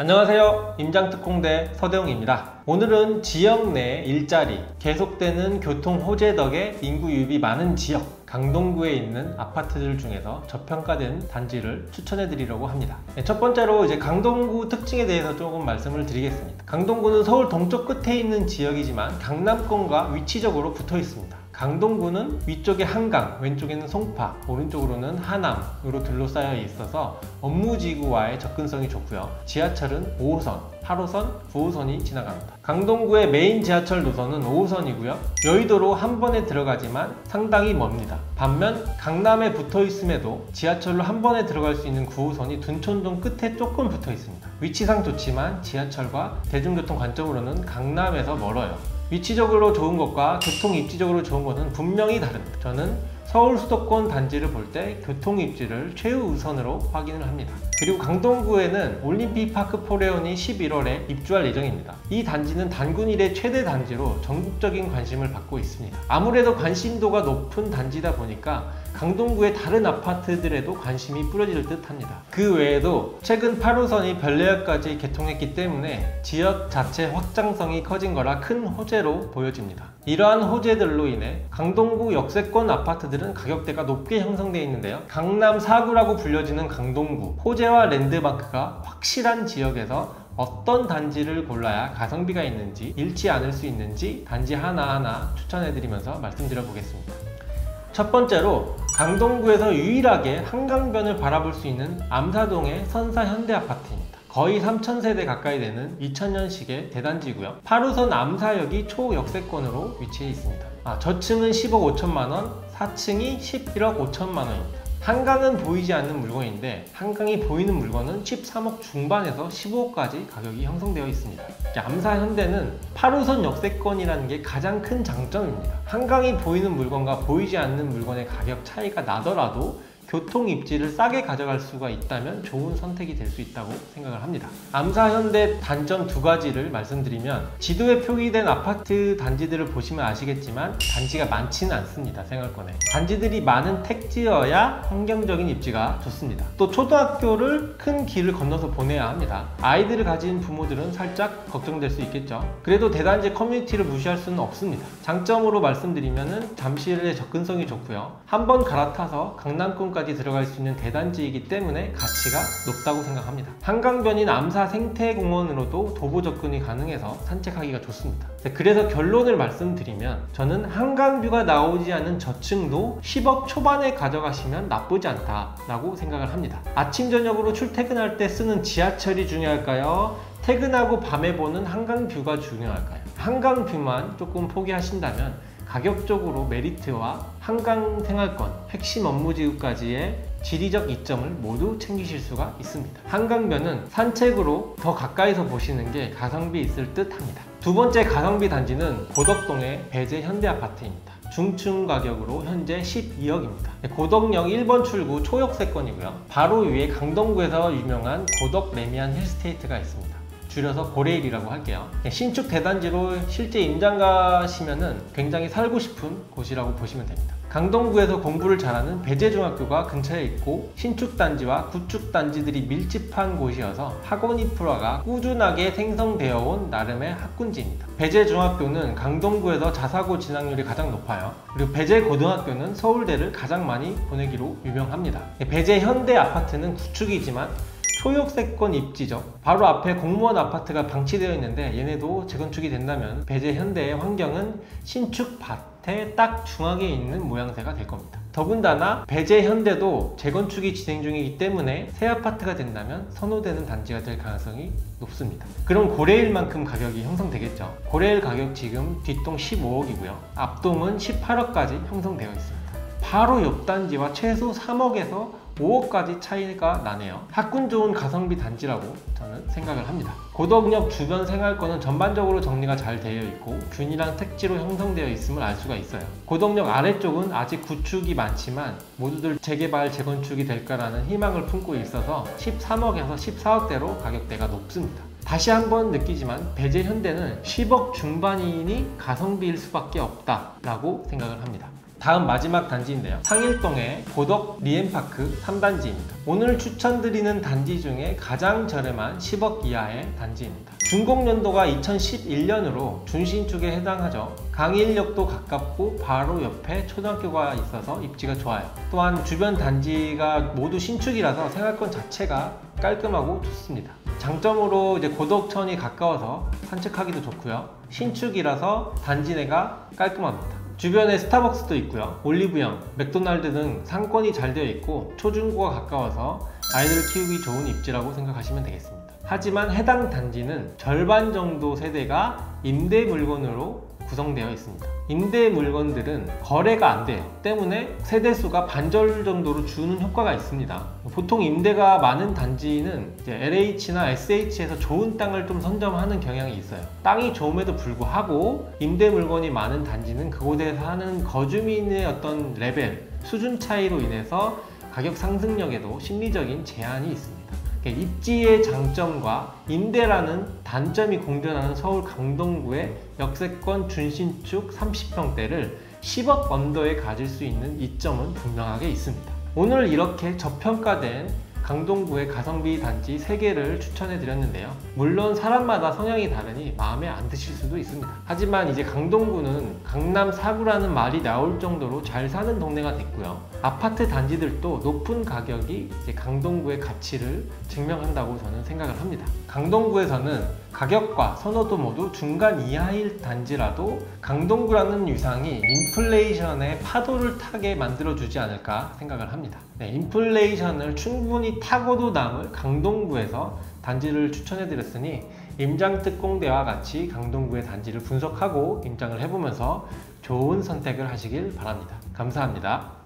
안녕하세요. 임장특공대 서대웅입니다. 오늘은 지역 내 일자리, 계속되는 교통 호재 덕에 인구 유입이 많은 지역, 강동구에 있는 아파트들 중에서 저평가된 단지를 추천해 드리려고 합니다. 첫 번째로 강동구 특징에 대해서 조금 말씀을 드리겠습니다. 강동구는 서울 동쪽 끝에 있는 지역이지만 강남권과 위치적으로 붙어 있습니다. 강동구는 위쪽에 한강, 왼쪽에는 송파, 오른쪽으로는 하남으로 둘러싸여 있어서 업무지구와의 접근성이 좋고요. 지하철은 5호선, 8호선, 9호선이 지나갑니다. 강동구의 메인 지하철 노선은 5호선이고요. 여의도로 한 번에 들어가지만 상당히 멉니다. 반면 강남에 붙어 있음에도 지하철로 한 번에 들어갈 수 있는 9호선이 둔촌동 끝에 조금 붙어 있습니다. 위치상 좋지만 지하철과 대중교통 관점으로는 강남에서 멀어요. 위치적으로 좋은 것과 교통 입지적으로 좋은 것은 분명히 다릅니다. 저는 서울 수도권 단지를 볼 때 교통 입지를 최우선으로 확인을 합니다. 그리고 강동구에는 올림픽파크 포레온이 11월에 입주할 예정입니다. 이 단지는 단군 이래 최대 단지로 전국적인 관심을 받고 있습니다. 아무래도 관심도가 높은 단지다 보니까 강동구의 다른 아파트들에도 관심이 뿌려질 듯 합니다. 그 외에도 최근 8호선이 변래역까지 개통했기 때문에 지역 자체 확장성이 커진 거라 큰 호재로 보여집니다. 이러한 호재들로 인해 강동구 역세권 아파트들은 가격대가 높게 형성되어 있는데요. 강남 4구라고 불려지는 강동구, 호재와 랜드마크가 확실한 지역에서 어떤 단지를 골라야 가성비가 있는지, 잃지 않을 수 있는지 단지 하나하나 추천해드리면서 말씀드려 보겠습니다. 첫 번째로 강동구에서 유일하게 한강변을 바라볼 수 있는 암사동의 선사 현대아파트입니다. 거의 3,000세대 가까이 되는 2000년식의 대단지고요. 8호선 암사역이 초역세권으로 위치해 있습니다. 저층은 10억 5천만원, 4층이 11억 5천만원입니다. 한강은 보이지 않는 물건인데 한강이 보이는 물건은 13억 중반에서 15억까지 가격이 형성되어 있습니다. 암사현대는 8호선 역세권이라는 게 가장 큰 장점입니다. 한강이 보이는 물건과 보이지 않는 물건의 가격 차이가 나더라도 교통 입지를 싸게 가져갈 수가 있다면 좋은 선택이 될 수 있다고 생각을 합니다. 암사현대 단점 두 가지를 말씀드리면, 지도에 표기된 아파트 단지들을 보시면 아시겠지만 단지가 많지는 않습니다. 생활권에 단지들이 많은 택지여야 환경적인 입지가 좋습니다. 또 초등학교를 큰 길을 건너서 보내야 합니다. 아이들을 가진 부모들은 살짝 걱정될 수 있겠죠. 그래도 대단지 커뮤니티를 무시할 수는 없습니다. 장점으로 말씀드리면 잠실의 접근성이 좋고요. 한번 갈아타서 강남권까지 들어갈 수 있는 대단지이기 때문에 가치가 높다고 생각합니다. 한강변인 암사 생태공원으로도 도보 접근이 가능해서 산책하기가 좋습니다. 그래서 결론을 말씀드리면 저는 한강뷰가 나오지 않은 저층도 10억 초반에 가져가시면 나쁘지 않다라고 생각을 합니다. 아침 저녁으로 출퇴근할 때 쓰는 지하철이 중요할까요? 퇴근하고 밤에 보는 한강뷰가 중요할까요? 한강뷰만 조금 포기하신다면 가격적으로 메리트와 한강 생활권, 핵심 업무지구까지의 지리적 이점을 모두 챙기실 수가 있습니다. 한강변은 산책으로 더 가까이서 보시는 게 가성비 있을 듯 합니다. 두 번째 가성비 단지는 고덕동의 배재 현대아파트입니다. 중층 가격으로 현재 12억입니다. 고덕역 1번 출구 초역세권이고요. 바로 위에 강동구에서 유명한 고덕 레미안 힐스테이트가 있습니다. 줄여서 고레일이라고 할게요. 신축 대단지로 실제 임장 가시면은 굉장히 살고 싶은 곳이라고 보시면 됩니다. 강동구에서 공부를 잘하는 배재중학교가 근처에 있고 신축 단지와 구축 단지들이 밀집한 곳이어서 학원 인프라가 꾸준하게 생성되어 온 나름의 학군지입니다. 배재중학교는 강동구에서 자사고 진학률이 가장 높아요. 그리고 배재고등학교는 서울대를 가장 많이 보내기로 유명합니다. 배재현대아파트는 구축이지만 초역세권 입지죠. 바로 앞에 공무원 아파트가 방치되어 있는데 얘네도 재건축이 된다면 배재현대의 환경은 신축 밭에 딱 중앙에 있는 모양새가 될 겁니다. 더군다나 배재현대도 재건축이 진행 중이기 때문에 새 아파트가 된다면 선호되는 단지가 될 가능성이 높습니다. 그럼 고레일만큼 가격이 형성되겠죠. 고레일 가격 지금 뒷동 15억이고요. 앞동은 18억까지 형성되어 있습니다. 바로 옆 단지와 최소 3억에서 5억까지 차이가 나네요. 학군 좋은 가성비 단지라고 저는 생각을 합니다. 고덕역 주변 생활권은 전반적으로 정리가 잘 되어 있고 균이랑 택지로 형성되어 있음을 알 수가 있어요. 고덕역 아래쪽은 아직 구축이 많지만 모두들 재개발, 재건축이 될까라는 희망을 품고 있어서 13억에서 14억대로 가격대가 높습니다. 다시 한번 느끼지만 배재현대는 10억 중반이니 가성비일 수밖에 없다라고 생각을 합니다. 다음 마지막 단지인데요. 상일동의 고덕 리엠파크 3단지입니다. 오늘 추천드리는 단지 중에 가장 저렴한 10억 이하의 단지입니다. 준공연도가 2011년으로 준신축에 해당하죠. 강일역도 가깝고 바로 옆에 초등학교가 있어서 입지가 좋아요. 또한 주변 단지가 모두 신축이라서 생활권 자체가 깔끔하고 좋습니다. 장점으로 이제 고덕천이 가까워서 산책하기도 좋고요. 신축이라서 단지 내가 깔끔합니다. 주변에 스타벅스도 있고요. 올리브영, 맥도날드 등 상권이 잘 되어 있고 초중고가 가까워서 아이들 키우기 좋은 입지라고 생각하시면 되겠습니다. 하지만 해당 단지는 절반 정도 세대가 임대 물건으로 구성되어 있습니다. 임대 물건들은 거래가 안 돼요. 때문에 세대수가 반절 정도로 주는 효과가 있습니다. 보통 임대가 많은 단지는 이제 LH나 SH에서 좋은 땅을 좀 선점하는 경향이 있어요. 땅이 좋음에도 불구하고 임대 물건이 많은 단지는 그곳에 사는 거주민의 어떤 레벨, 수준 차이로 인해서 가격 상승력에도 심리적인 제한이 있습니다. 입지의 장점과 임대라는 단점이 공존하는 서울 강동구의 역세권 준신축 30평대를 10억 언더에 가질 수 있는 이점은 분명하게 있습니다. 오늘 이렇게 저평가된 강동구의 가성비 단지 3개를 추천해 드렸는데요. 물론 사람마다 성향이 다르니 마음에 안 드실 수도 있습니다. 하지만 이제 강동구는 강남 4구라는 말이 나올 정도로 잘 사는 동네가 됐고요. 아파트 단지들도 높은 가격이 이제 강동구의 가치를 증명한다고 저는 생각을 합니다. 강동구에서는 가격과 선호도 모두 중간 이하일 단지라도 강동구라는 유상이 인플레이션의 파도를 타게 만들어주지 않을까 생각을 합니다. 인플레이션을 충분히 타고도 남을 강동구에서 단지를 추천해드렸으니 임장특공대와 같이 강동구의 단지를 분석하고 임장을 해보면서 좋은 선택을 하시길 바랍니다. 감사합니다.